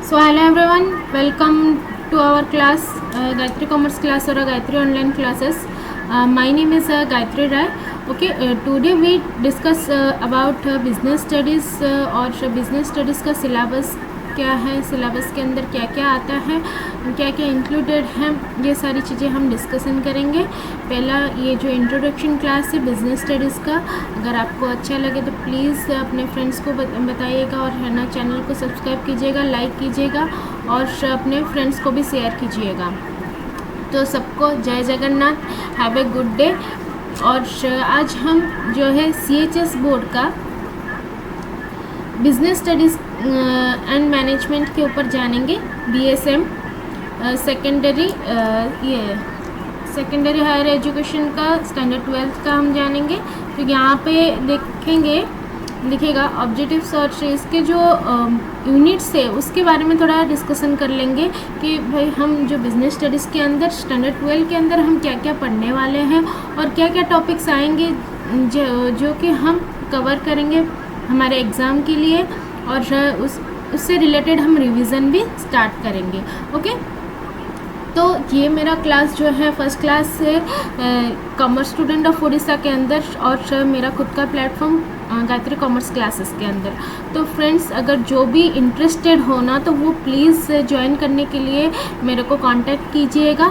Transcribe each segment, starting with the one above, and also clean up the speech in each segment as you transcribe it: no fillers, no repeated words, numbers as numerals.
So hello everyone, welcome to our class, Gayatri Commerce class or Gayatri online classes. My name is Gayatri Rai. Okay, today we discuss about business studies और business studies का syllabus क्या है, syllabus के अंदर क्या क्या आता है, क्या क्या इंक्लूडेड है, ये सारी चीज़ें हम डिस्कसन करेंगे। पहला ये जो इंट्रोडक्शन क्लास है बिज़नेस स्टडीज़ का, अगर आपको अच्छा लगे तो प्लीज़ अपने फ्रेंड्स को बताइएगा और है ना चैनल को सब्सक्राइब कीजिएगा, लाइक कीजिएगा और अपने फ्रेंड्स को भी शेयर कीजिएगा। तो सबको जय Jagannath, have a good day. और आज हम जो है CHS बोर्ड का बिज़नेस स्टडीज़ एंड मैनेजमेंट के ऊपर जानेंगे। BSM सेकेंडरी हायर एजुकेशन का स्टैंडर्ड 12th का हम जानेंगे। तो यहाँ पे दिखेगा ऑब्जेक्टिव्स और इसके जो यूनिट्स है उसके बारे में थोड़ा डिस्कशन कर लेंगे कि भाई हम जो बिज़नेस स्टडीज़ के अंदर स्टैंडर्ड 12 के अंदर हम क्या क्या पढ़ने वाले हैं और क्या क्या टॉपिक्स आएंगे जो कि हम कवर करेंगे हमारे एग्ज़ाम के लिए, और उससे रिलेटेड हम रिवीजन भी स्टार्ट करेंगे। ओके, तो ये मेरा क्लास जो है फर्स्ट क्लास से कॉमर्स स्टूडेंट ऑफ उड़ीसा के अंदर और मेरा खुद का प्लेटफॉर्म गायत्री कॉमर्स क्लासेस के अंदर। तो फ्रेंड्स, अगर जो भी इंटरेस्टेड हो ना तो वो प्लीज़ ज्वाइन करने के लिए मेरे को कांटेक्ट कीजिएगा,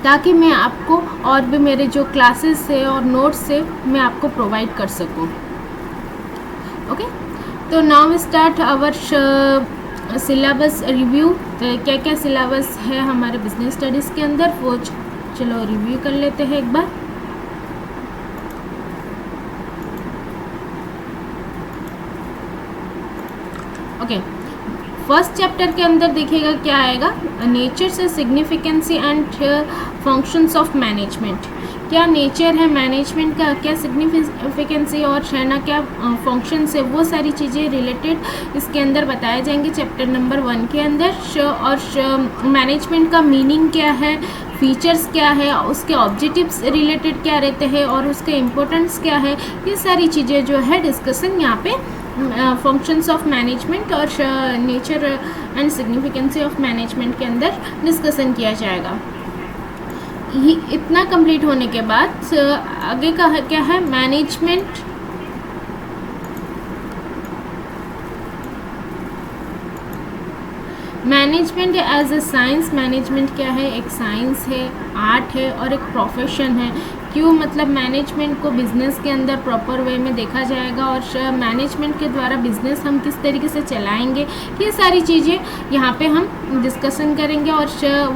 ताकि मैं आपको और भी मेरे जो क्लासेस है और नोट्स है मैं आपको प्रोवाइड कर सकूं। ओके, तो now start our syllabus review. क्या क्या सिलेबस है हमारे बिजनेस स्टडीज़ के अंदर वो चलो रिव्यू कर लेते हैं एक बार। ओके, फर्स्ट चैप्टर के अंदर देखिएगा क्या आएगा, नेचर से significancy and functions of management. क्या नेचर है मैनेजमेंट का, क्या सिग्निफिकेंसी और ना क्या फंक्शंस है, वो सारी चीज़ें रिलेटेड इसके अंदर बताए जाएंगे चैप्टर नंबर 1 के अंदर। और मैनेजमेंट का मीनिंग क्या है, फीचर्स क्या है, उसके ऑब्जेक्टिव्स रिलेटेड क्या रहते हैं और उसके इम्पोर्टेंस क्या है, ये सारी चीज़ें जो है डिस्कशन यहाँ पे फंक्शंस ऑफ मैनेजमेंट और nature and significancy of management के अंदर डिस्कशन किया जाएगा। इतना कंप्लीट होने के बाद आगे का क्या है, management as a science. Management क्या है, एक साइंस है, आर्ट है और एक प्रोफेशन है। क्यों, मतलब मैनेजमेंट को बिज़नेस के अंदर प्रॉपर वे में देखा जाएगा और मैनेजमेंट के द्वारा बिज़नेस हम किस तरीके से चलाएंगे, ये सारी चीज़ें यहाँ पे हम डिस्कशन करेंगे। और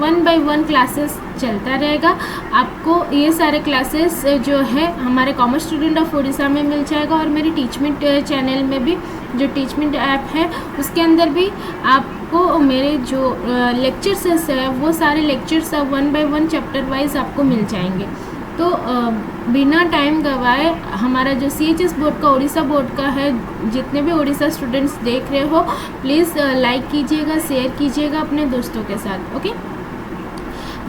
1 by 1 क्लासेस चलता रहेगा। आपको ये सारे क्लासेस जो है हमारे कॉमर्स स्टूडेंट ऑफ उड़ीसा में मिल जाएगा और मेरी टीचमेंट चैनल में भी, जो टीचमेंट ऐप है उसके अंदर भी आपको मेरे जो लेक्चर्स है वो सारे लेक्चर्स 1 by 1 चैप्टर वाइज आपको मिल जाएंगे। तो बिना टाइम गवाए हमारा जो CHS बोर्ड का, उड़ीसा बोर्ड का है, जितने भी उड़ीसा स्टूडेंट्स देख रहे हो प्लीज़ लाइक कीजिएगा, शेयर कीजिएगा अपने दोस्तों के साथ। Okay,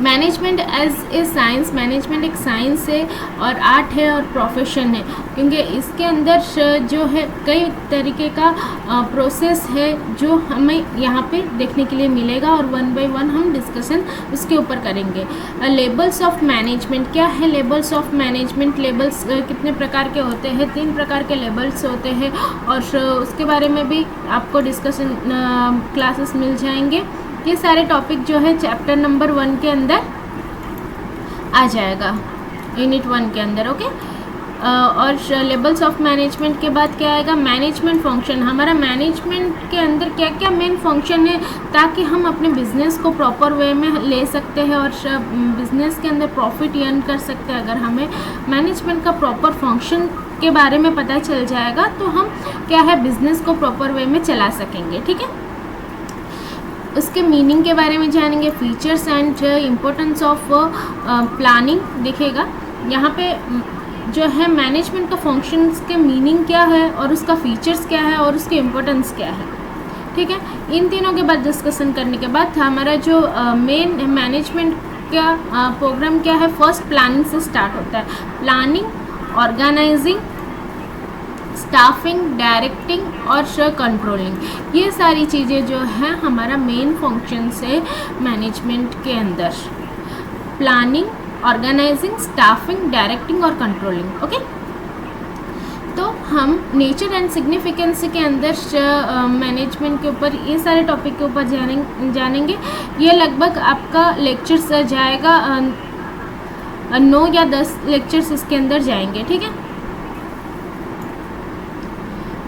management as a science. Management एक साइंस है और आर्ट है और प्रोफेशन है, क्योंकि इसके अंदर जो है कई तरीके का प्रोसेस है जो हमें यहाँ पे देखने के लिए मिलेगा और 1 by 1 हम डिस्कशन उसके ऊपर करेंगे। लेबल्स ऑफ मैनेजमेंट क्या है, लेबल्स ऑफ मैनेजमेंट, लेबल्स कितने प्रकार के होते हैं, 3 प्रकार के लेबल्स होते हैं और उसके बारे में भी आपको डिस्कशन क्लासेस मिल जाएंगे। ये सारे टॉपिक जो है चैप्टर नंबर 1 के अंदर आ जाएगा, यूनिट 1 के अंदर। ओके, और लेवल्स ऑफ मैनेजमेंट के बाद क्या आएगा, मैनेजमेंट फंक्शन। हमारा मैनेजमेंट के अंदर क्या क्या मेन फंक्शन है ताकि हम अपने बिजनेस को प्रॉपर वे में ले सकते हैं और बिजनेस के अंदर प्रॉफिट अर्न कर सकते हैं। अगर हमें मैनेजमेंट का प्रॉपर फंक्शन के बारे में पता चल जाएगा तो हम क्या है बिजनेस को प्रॉपर वे में चला सकेंगे। ठीक है, उसके मीनिंग के बारे में जानेंगे, features and importance of planning. दिखेगा यहाँ पे जो है मैनेजमेंट का फंक्शंस के मीनिंग क्या है और उसका फीचर्स क्या है और उसकी इम्पोर्टेंस क्या है। ठीक है, इन तीनों के बाद डिस्कशन करने के बाद हमारा जो मेन मैनेजमेंट का प्रोग्राम क्या है, फर्स्ट प्लानिंग से स्टार्ट होता है। प्लानिंग, ऑर्गेनाइजिंग, स्टाफिंग, डायरेक्टिंग और कंट्रोलिंग, ये सारी चीज़ें जो है हमारा मेन फंक्शंस है मैनेजमेंट के अंदर। प्लानिंग, ऑर्गेनाइजिंग, स्टाफिंग, डायरेक्टिंग और कंट्रोलिंग। ओके, तो हम नेचर एंड सिग्निफिकेंस के अंदर मैनेजमेंट के ऊपर ये सारे टॉपिक के ऊपर जानेंगे। ये लगभग आपका लेक्चर्स जाएगा 9 या 10 लेक्चर्स इसके अंदर जाएंगे, ठीक है।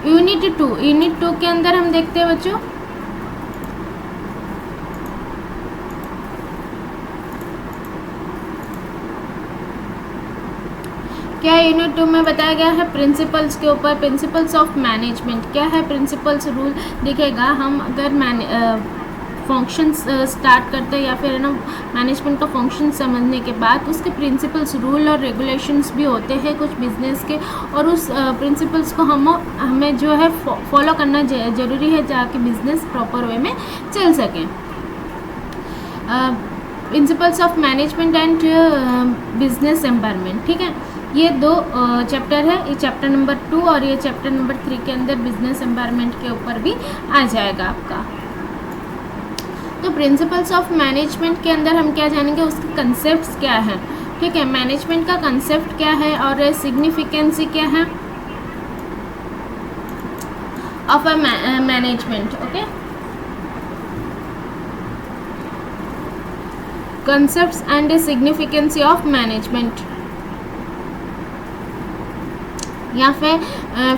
यूनिट 2 के अंदर हम देखते हैं बच्चों, क्या यूनिट 2 में बताया गया है प्रिंसिपल्स के ऊपर। प्रिंसिपल्स ऑफ मैनेजमेंट क्या है, प्रिंसिपल्स रूल दिखेगा। हम अगर फंक्शंस स्टार्ट करते हैं या फिर है ना मैनेजमेंट का फंक्शन समझने के बाद उसके प्रिंसिपल्स, रूल और रेगुलेशंस भी होते हैं कुछ बिजनेस के, और उस प्रिंसिपल्स को हमें जो है फॉलो करना ज़रूरी है ताकि बिजनेस प्रॉपर वे में चल सके। Principles of management and business environment, ठीक है। ये 2 चैप्टर है, ये चैप्टर नंबर 2 और ये चैप्टर नंबर 3 के अंदर बिजनेस एनवायरनमेंट के ऊपर भी आ जाएगा आपका। तो प्रिंसिपल्स ऑफ मैनेजमेंट के अंदर हम क्या जानेंगे, उसके कंसेप्ट्स क्या है, ठीक है। मैनेजमेंट का कंसेप्ट क्या है और सिग्निफिकेंस क्या है of a management. Okay, concepts and significance of management, या फिर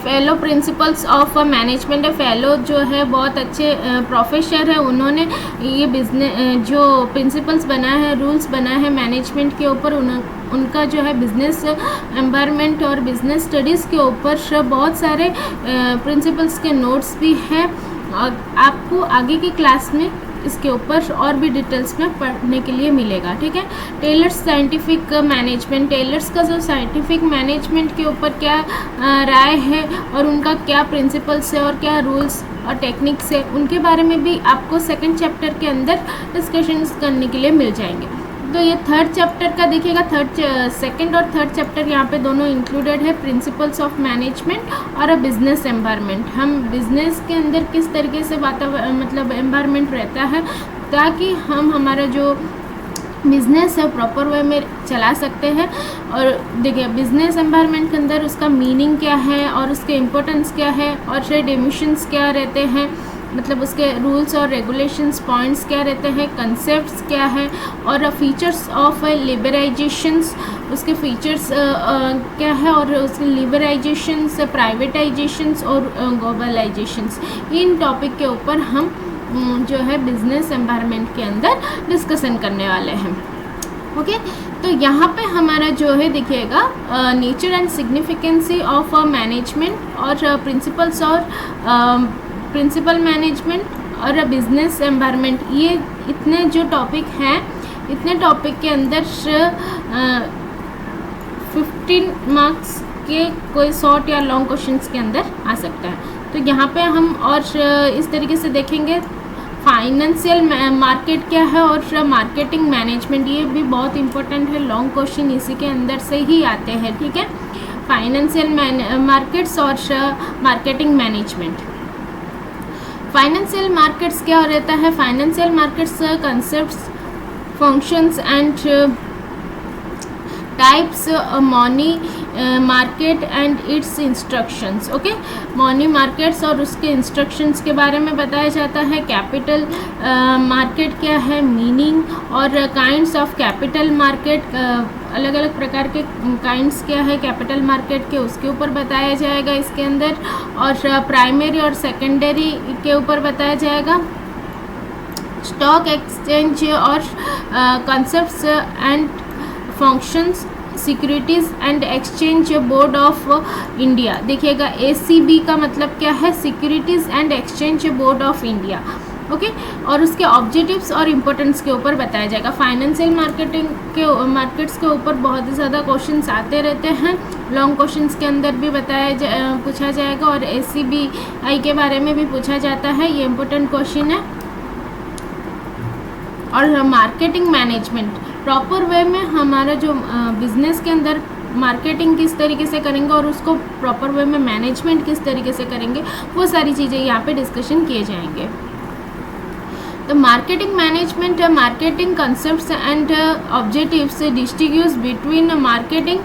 fellow principles of management. Fellow जो है बहुत अच्छे प्रोफेसर है, उन्होंने ये बिजनेस जो प्रिंसिपल्स बनाया है, रूल्स बनाए हैं मैनेजमेंट के ऊपर, उनका जो है बिजनेस एनवायरनमेंट और बिजनेस स्टडीज़ के ऊपर बहुत सारे प्रिंसिपल्स के नोट्स भी हैं। आपको आगे की क्लास में इसके ऊपर और भी डिटेल्स में पढ़ने के लिए मिलेगा, ठीक है। टेलर्स साइंटिफिक मैनेजमेंट, टेलर्स का जो साइंटिफिक मैनेजमेंट के ऊपर क्या राय है और उनका क्या प्रिंसिपल्स है और क्या रूल्स और टेक्निक्स है, उनके बारे में भी आपको सेकंड चैप्टर के अंदर डिस्कशंस करने के लिए मिल जाएंगे। तो ये थर्ड चैप्टर का देखिएगा, सेकंड और थर्ड चैप्टर यहाँ पे दोनों इंक्लूडेड है, प्रिंसिपल्स ऑफ मैनेजमेंट और अ बिजनेस एनवायरनमेंट। हम बिजनेस के अंदर किस तरीके से वातावरण मतलब एनवायरनमेंट रहता है ताकि हम हमारा जो बिजनेस है प्रॉपर वे में चला सकते हैं। और देखिए बिजनेस एनवायरनमेंट के अंदर उसका मीनिंग क्या है और उसके इम्पोर्टेंस क्या है और शेड एमिशंस क्या रहते हैं, मतलब उसके रूल्स और रेगुलेशंस पॉइंट्स क्या रहते हैं, कंसेप्ट्स क्या है और फीचर्स ऑफ लिबरलाइजेशंस, उसके फीचर्स क्या है और उसके लिबरलाइजेशंस, प्राइवेटाइजेशंस और ग्लोबलाइजेशंस, इन टॉपिक के ऊपर हम जो है बिजनेस एनवायरनमेंट के अंदर डिस्कशन करने वाले हैं। ओके, तो यहाँ पे हमारा जो है देखिएगा nature and significancy of management और प्रिंसिपल्स और प्रिंसिपल मैनेजमेंट और बिजनेस एनवायरनमेंट, ये इतने जो टॉपिक हैं, इतने टॉपिक के अंदर 15 मार्क्स के कोई शॉर्ट या लॉन्ग क्वेश्चंस के अंदर आ सकता है। तो यहाँ पे हम और इस तरीके से देखेंगे फाइनेंशियल मार्केट क्या है और मार्केटिंग मैनेजमेंट, ये भी बहुत इंपॉर्टेंट है, लॉन्ग क्वेश्चन इसी के अंदर से ही आते हैं, ठीक है। फाइनेंशियल मार्केट्स और मार्केटिंग मैनेजमेंट। फाइनेंशियल मार्केट्स क्या रहता है, financial markets concepts, functions and types, money market and it's instructions. Okay, money markets और उसके इंस्ट्रक्शंस के बारे में बताया जाता है। कैपिटल मार्केट क्या है, मीनिंग और काइंड्स ऑफ कैपिटल मार्केट, अलग अलग प्रकार के काइंड्स क्या है कैपिटल मार्केट के, उसके ऊपर बताया जाएगा इसके अंदर। और प्राइमरी और सेकेंडरी के ऊपर बताया जाएगा। स्टॉक एक्सचेंज और concepts and functions, securities and exchange board of India. देखिएगा ACB का मतलब क्या है, securities and exchange board of India. Okay, और उसके ऑब्जेक्टिव्स और इम्पोर्टेंस के ऊपर बताया जाएगा। फाइनेंशियल मार्केट्स के ऊपर बहुत ही ज़्यादा क्वेश्चंस आते रहते हैं, लॉन्ग क्वेश्चंस के अंदर भी पूछा जाएगा और ACBI के बारे में भी पूछा जाता है, ये इम्पोर्टेंट क्वेश्चन है। और मार्केटिंग मैनेजमेंट, प्रॉपर वे में हमारा जो बिजनेस के अंदर मार्केटिंग किस तरीके से करेंगे और उसको प्रॉपर वे में मैनेजमेंट किस तरीके से करेंगे, वो सारी चीज़ें यहाँ पे डिस्कशन किए जाएंगे। तो marketing management, marketing concepts and objectives distinguish between marketing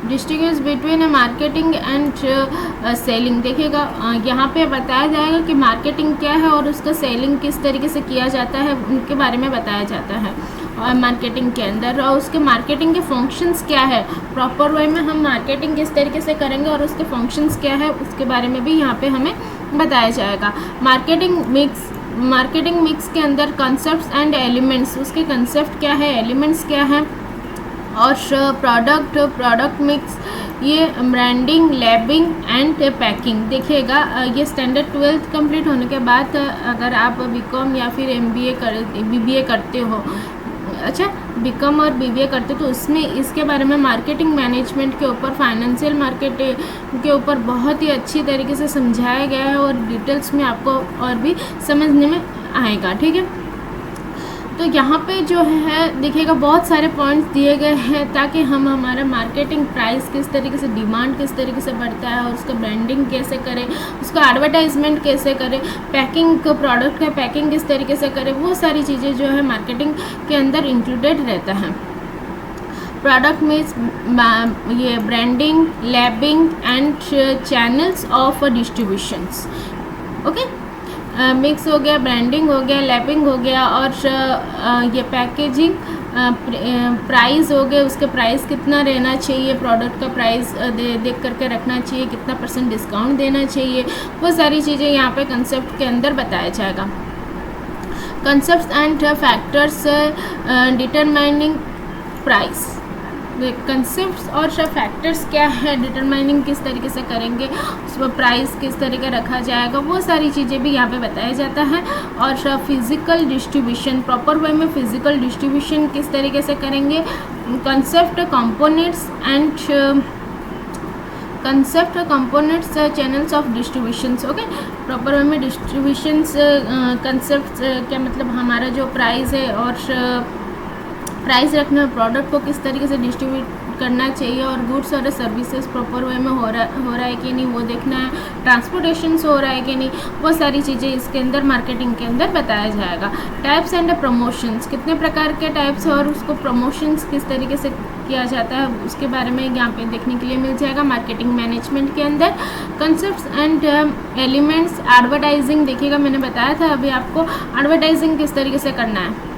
distinguish between marketing and selling. देखिएगा यहाँ पे बताया जाएगा कि मार्केटिंग क्या है और उसका सेलिंग किस तरीके से किया जाता है, उनके बारे में बताया जाता है और मार्केटिंग के अंदर, और उसके मार्केटिंग के फंक्शंस क्या है, प्रॉपर वे में हम मार्केटिंग किस तरीके से करेंगे और उसके फंक्शंस क्या है उसके बारे में भी यहाँ पे हमें बताया जाएगा। मार्केटिंग मिक्स के अंदर कंसेप्ट्स एंड एलिमेंट्स, उसके कंसेप्ट क्या है, एलिमेंट्स क्या है, और प्रोडक्ट मिक्स, ये ब्रांडिंग, लैबिंग एंड पैकिंग। देखिएगा ये स्टैंडर्ड 12th कंप्लीट होने के बाद अगर आप बीकॉम या फिर बीबीए करते हो, अच्छा बीकॉम और बीबीए करते हो, तो उसमें इसके बारे में मार्केटिंग मैनेजमेंट के ऊपर, फाइनेंशियल मार्केट के ऊपर बहुत ही अच्छी तरीके से समझाया गया है और डिटेल्स में आपको और भी समझने में आएगा। ठीक है, तो यहाँ पे जो है देखिएगा बहुत सारे पॉइंट्स दिए गए हैं ताकि हम हमारा मार्केटिंग प्राइस किस तरीके से, डिमांड किस तरीके से बढ़ता है और उसका ब्रांडिंग कैसे करें, उसका एडवर्टाइजमेंट कैसे करें, पैकिंग, प्रोडक्ट का पैकिंग किस तरीके से करें, वो सारी चीज़ें जो है मार्केटिंग के अंदर इंक्लूडेड रहता है। प्रोडक्ट में ये branding, labelling and channels of distributions. Okay, mix हो गया, ब्रांडिंग हो गया, लैपिंग हो गया, और ये पैकेजिंग, प्राइस हो गए, उसके प्राइस कितना रहना चाहिए, प्रोडक्ट का प्राइस देख करके रखना चाहिए, कितना % डिस्काउंट देना चाहिए, वो सारी चीज़ें यहाँ पे कंसेप्ट के अंदर बताया जाएगा। Concepts and factors determining price, concepts और फैक्टर्स क्या है, डिटरमाइनिंग किस तरीके से करेंगे, उसमें प्राइस किस तरीके रखा जाएगा, वो सारी चीज़ें भी यहाँ पे बताया जाता है। और फिजिकल डिस्ट्रीब्यूशन, प्रॉपर वे में फिजिकल डिस्ट्रीब्यूशन किस तरीके से करेंगे, concept components and channels of distributions. Okay, proper way में डिस्ट्रीब्यूशंस कंसेप्ट क्या मतलब, हमारा जो प्राइस है और प्राइस रखना, प्रोडक्ट को किस तरीके से डिस्ट्रीब्यूट करना चाहिए, और गुड्स और सर्विसेज प्रॉपर वे में हो रहा है कि नहीं वो देखना है, ट्रांसपोर्टेशन हो रहा है कि नहीं, वो सारी चीज़ें इसके अंदर मार्केटिंग के अंदर बताया जाएगा। टाइप्स एंड प्रमोशंस, कितने प्रकार के टाइप्स है और उसको प्रमोशंस किस तरीके से किया जाता है उसके बारे में यहाँ पे देखने के लिए मिल जाएगा मार्केटिंग मैनेजमेंट के अंदर। कंसेप्ट्स एंड एलिमेंट्स, एडवर्टाइजिंग, देखिएगा मैंने बताया था अभी आपको एडवर्टाइजिंग किस तरीके से करना है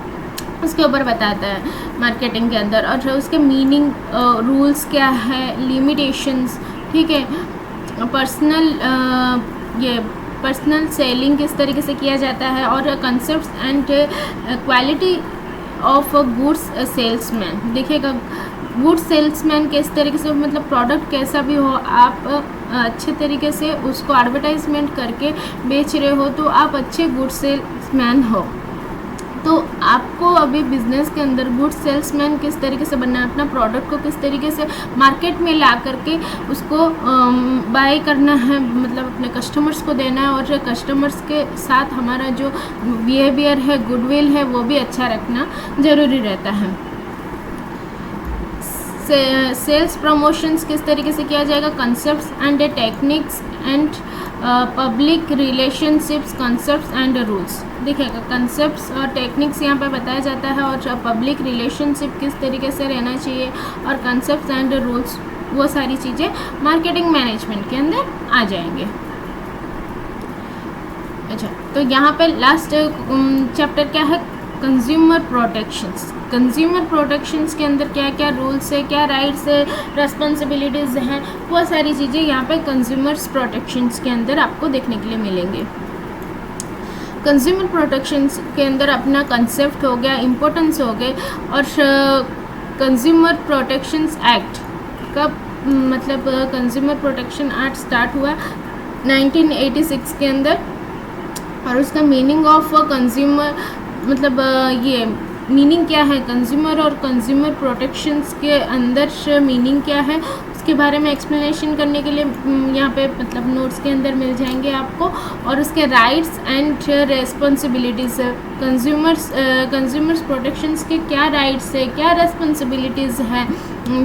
उसके ऊपर बताता है मार्केटिंग के अंदर, और उसके मीनिंग, रूल्स क्या है, लिमिटेशंस, ठीक है, पर्सनल सेलिंग किस तरीके से किया जाता है, और concepts and quality of goods salesman. देखिएगा गुड सेल्समैन किस तरीके से, मतलब प्रोडक्ट कैसा भी हो, आप अच्छे तरीके से उसको एडवर्टाइजमेंट करके बेच रहे हो तो आप अच्छे गुड सेल्समैन हो। तो आपको अभी बिज़नेस के अंदर गुड सेल्समैन किस तरीके से बनना है, अपना प्रोडक्ट को किस तरीके से मार्केट में ला करके उसको बाय करना है, मतलब अपने कस्टमर्स को देना है, और कस्टमर्स के साथ हमारा जो बिहेवियर है, गुडविल है, वो भी अच्छा रखना ज़रूरी रहता है। सेल्स प्रमोशंस किस तरीके से किया जाएगा, concepts and techniques and public relationships, concepts and rules. देखिएगा कंसेप्ट्स और टेक्निक्स यहाँ पर बताया जाता है, और पब्लिक रिलेशनशिप किस तरीके से रहना चाहिए, और कंसेप्ट्स एंड रूल्स, वो सारी चीज़ें मार्केटिंग मैनेजमेंट के अंदर आ जाएंगे। अच्छा, तो यहाँ पे लास्ट चैप्टर क्या है, कंज्यूमर प्रोटेक्शंस। कंज्यूमर प्रोटेक्शंस के अंदर क्या क्या रूल्स है, क्या राइट्स है, रेस्पॉन्सिबिलिटीज़ हैं, वो सारी चीज़ें यहाँ पे कंज्यूमर्स प्रोटेक्शंस के अंदर आपको देखने के लिए मिलेंगे। कंज्यूमर प्रोटेक्शंस के अंदर अपना कंसेप्ट हो गया, इम्पोर्टेंस हो गए, और कंज्यूमर प्रोटेक्शंस एक्ट कब, मतलब कंज्यूमर प्रोटेक्शन एक्ट स्टार्ट हुआ 1986 के अंदर, और उसका मीनिंग ऑफ कंज्यूमर, मतलब ये मीनिंग क्या है कंज्यूमर और कंज्यूमर प्रोटेक्शंस के अंदर मीनिंग क्या है, उसके बारे में एक्सप्लेनेशन करने के लिए यहाँ पे मतलब नोट्स के अंदर मिल जाएंगे आपको। और उसके rights and responsibilities, consumers protections के क्या राइट्स है, क्या रेस्पॉन्सिबिलिटीज़ है,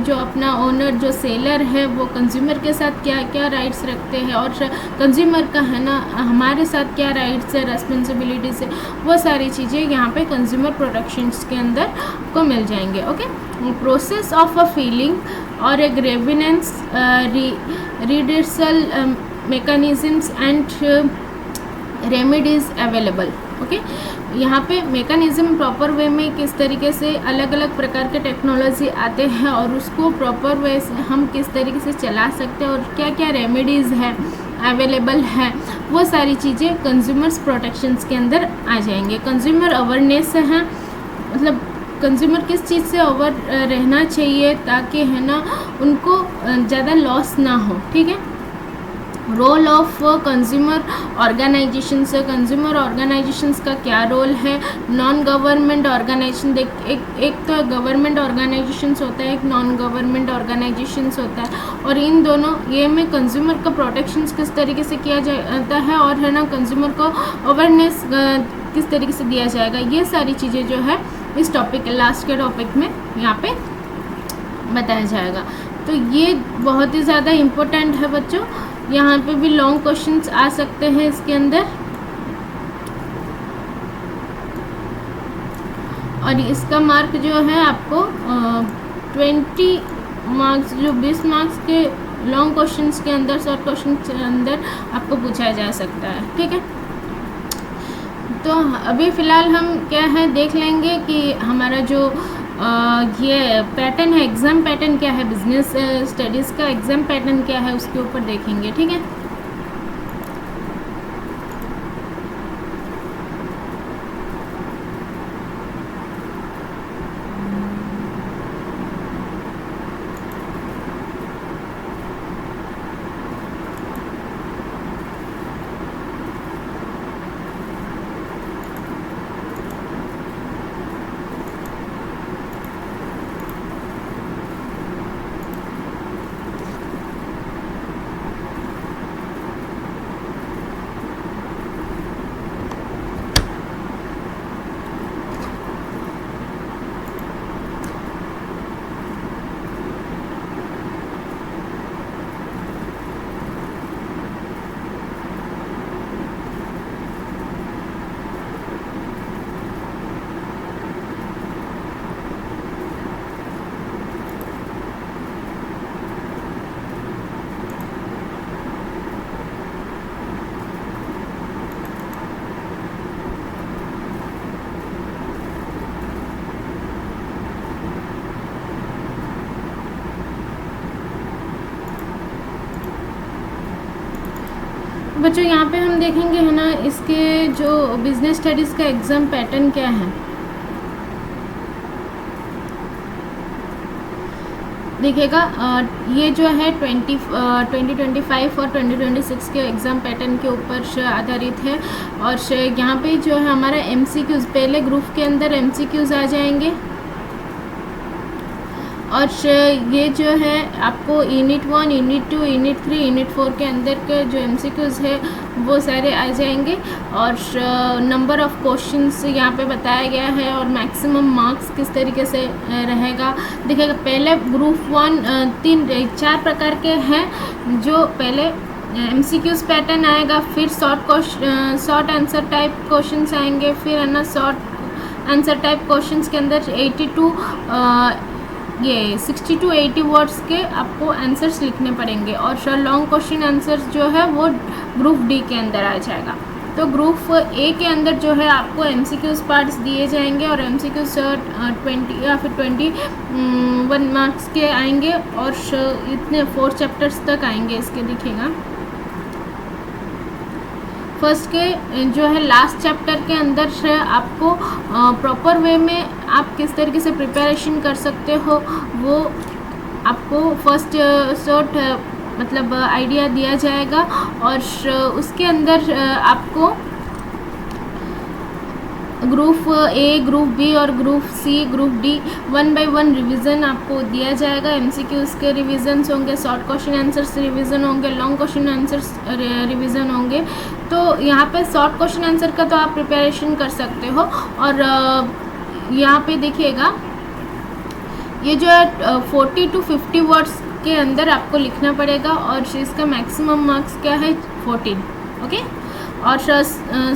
जो अपना ओनर जो सेलर है वो कंज्यूमर के साथ क्या क्या राइट्स रखते हैं, और कंज्यूमर का है ना हमारे साथ क्या राइट्स है, रेस्पॉन्सिबिलिटीज़ है, वो सारी चीज़ें यहाँ पे कंज्यूमर प्रोटेक्शंस के अंदर को मिल जाएंगे। Okay, process of a filing और a grievance, redressal mechanisms and remedies available। Okay, यहाँ पे मेकानिज़्म प्रॉपर वे में किस तरीके से अलग अलग प्रकार के टेक्नोलॉजी आते हैं और उसको प्रॉपर वे से हम किस तरीके से चला सकते हैं और क्या क्या रेमेडीज़ है अवेलेबल है, वो सारी चीज़ें कंज्यूमर्स प्रोटेक्शंस के अंदर आ जाएंगे। कंज्यूमर अवेयरनेस है, मतलब कंज्यूमर किस चीज़ से अवर रहना चाहिए ताकि है ना उनको ज़्यादा लॉस ना हो। ठीक है, role of consumer organisations, consumer organisations का क्या रोल है, नॉन गवर्नमेंट ऑर्गेनाइजेशन, एक तो गवर्नमेंट ऑर्गेनाइजेशंस होता है, एक नॉन गवर्नमेंट ऑर्गेनाइजेशंस होता है, और इन दोनों ये में कंज्यूमर का प्रोटेक्शंस किस तरीके से किया जाता है और है ना कंज्यूमर को अवेयरनेस किस तरीके से दिया जाएगा, ये सारी चीज़ें जो है इस टॉपिक लास्ट के टॉपिक में यहाँ पे बताया जाएगा। तो ये बहुत ही ज़्यादा इम्पोर्टेंट है बच्चों, यहाँ पे भी लॉन्ग क्वेश्चंस आ सकते हैं इसके अंदर, और इसका मार्क जो है आपको 20 मार्क्स, जो 20 मार्क्स के लॉन्ग क्वेश्चंस के अंदर, शॉर्ट क्वेश्चन के अंदर आपको पूछा जा सकता है। ठीक है, तो अभी फ़िलहाल हम क्या है देख लेंगे कि हमारा जो ये पैटर्न है, एग्ज़ाम पैटर्न क्या है, बिजनेस स्टडीज़ का एग्ज़ाम पैटर्न क्या है, उसके ऊपर देखेंगे। ठीक है, बच्चों यहाँ पे हम देखेंगे है ना इसके जो बिजनेस स्टडीज़ का एग्ज़ाम पैटर्न क्या है। देखिएगा, ये जो है 2025 और 2026 के एग्ज़ाम पैटर्न के ऊपर आधारित है, और यहाँ पे जो है हमारा MCQs, पहले ग्रुप के अंदर MCQs आ जाएंगे, और ये जो है आपको यूनिट 1, यूनिट 2, यूनिट 3, यूनिट 4 के अंदर के जो MCQs है वो सारे आ जाएंगे, और नंबर ऑफ़ क्वेश्चंस यहाँ पे बताया गया है, और मैक्सिमम मार्क्स किस तरीके से रहेगा। देखिएगा, पहले ग्रुप 1 4 प्रकार के हैं, जो पहले MCQs पैटर्न आएगा, फिर शॉर्ट आंसर टाइप क्वेश्चंस आएंगे, फिर है ना शॉर्ट आंसर टाइप क्वेश्चंस के अंदर 60 to 80 वर्ड्स के आपको आंसर्स लिखने पड़ेंगे, और लॉन्ग क्वेश्चन आंसर्स जो है वो ग्रुप डी के अंदर आ जाएगा। तो ग्रुप ए के अंदर जो है आपको MCQs पार्ट्स दिए जाएंगे, और MCQs 20 या फिर 21 मार्क्स के आएंगे, और इतने 4 चैप्टर्स तक आएंगे इसके। दिखेगा फर्स्ट के जो है लास्ट चैप्टर के अंदर से आपको प्रॉपर वे में आप किस तरीके से प्रिपरेशन कर सकते हो वो आपको फर्स्ट शॉर्ट मतलब आइडिया दिया जाएगा, और उसके अंदर आपको ग्रुप ए, ग्रुप बी और group C, group D 1 by 1 revision आपको दिया जाएगा। MCQs के रिवीजन्स होंगे, शॉर्ट क्वेश्चन आंसर्स रिवीजन होंगे, लॉन्ग क्वेश्चन आंसर्स रिवीजन होंगे। तो यहाँ पे शॉर्ट क्वेश्चन आंसर का तो आप प्रिपरेशन कर सकते हो। और यहाँ पे देखिएगा ये जो है 40 to 50 वर्ड्स के अंदर आपको लिखना पड़ेगा और इसका मैक्सिमम मार्क्स क्या है 14, ओके। और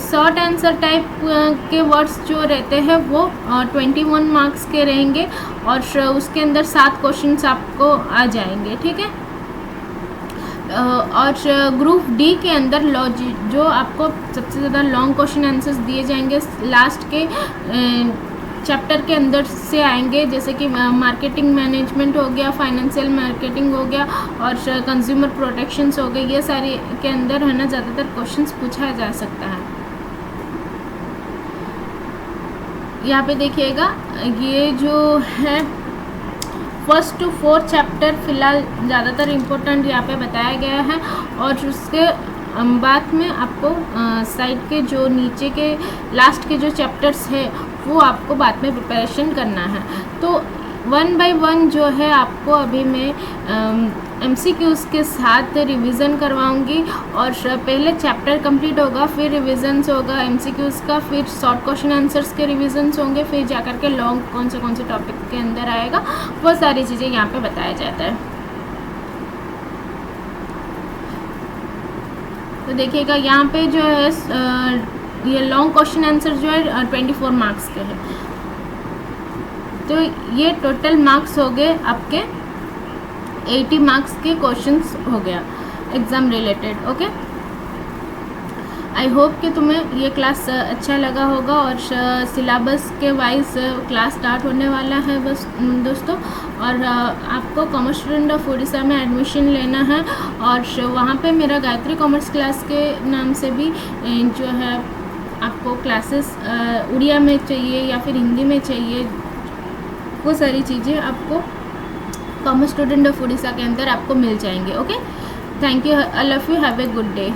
शॉर्ट आंसर टाइप के वर्ड्स जो रहते हैं वो 21 मार्क्स के रहेंगे और उसके अंदर 7 क्वेश्चंस आपको आ जाएंगे, ठीक है। और ग्रुप डी के अंदर जो आपको सबसे ज़्यादा लॉन्ग क्वेश्चन आंसर्स दिए जाएंगे लास्ट के चैप्टर के अंदर से आएंगे, जैसे कि मार्केटिंग मैनेजमेंट हो गया, फाइनेंशियल मार्केटिंग हो गया और कंज्यूमर प्रोटेक्शंस हो गए। ये सारे के अंदर है ना ज़्यादातर क्वेश्चंस पूछा जा सकता है। यहाँ पे देखिएगा ये जो है 1st to 4th चैप्टर फ़िलहाल ज़्यादातर इम्पोर्टेंट यहाँ पे बताया गया है और उसके बाद में आपको साइड के जो नीचे के लास्ट के जो चैप्टर्स है वो आपको बाद में प्रिपरेशन करना है। तो 1 by 1 जो है आपको अभी मैं MCQs के साथ रिवीजन करवाऊंगी और पहले चैप्टर कंप्लीट होगा, फिर रिवीजन्स होगा MCQs का, फिर शॉर्ट क्वेश्चन आंसर्स के रिवीजन्स होंगे, फिर जाकर के लॉन्ग कौन से टॉपिक के अंदर आएगा वो सारी चीज़ें यहाँ पे बताया जाता है। तो देखिएगा यहाँ पे जो है ये लॉन्ग क्वेश्चन आंसर जो है 24 मार्क्स के है। तो ये टोटल मार्क्स हो गए आपके 80 मार्क्स के क्वेश्चंस हो गया exam related, okay. I hope कि तुम्हें ये क्लास अच्छा लगा होगा और सिलेबस के वाइज क्लास स्टार्ट होने वाला है बस दोस्तों। और आपको कॉमर्स स्टूडेंट ऑफ उड़ीसा में एडमिशन लेना है और वहाँ पे मेरा गायत्री कॉमर्स क्लास के नाम से भी जो है आपको क्लासेस उड़िया में चाहिए या फिर हिंदी में चाहिए, वो सारी चीज़ें आपको कॉमर्स स्टूडेंट ऑफ उड़ीसा के अंदर आपको मिल जाएंगे, okay. Thank you, I love you, have a good day.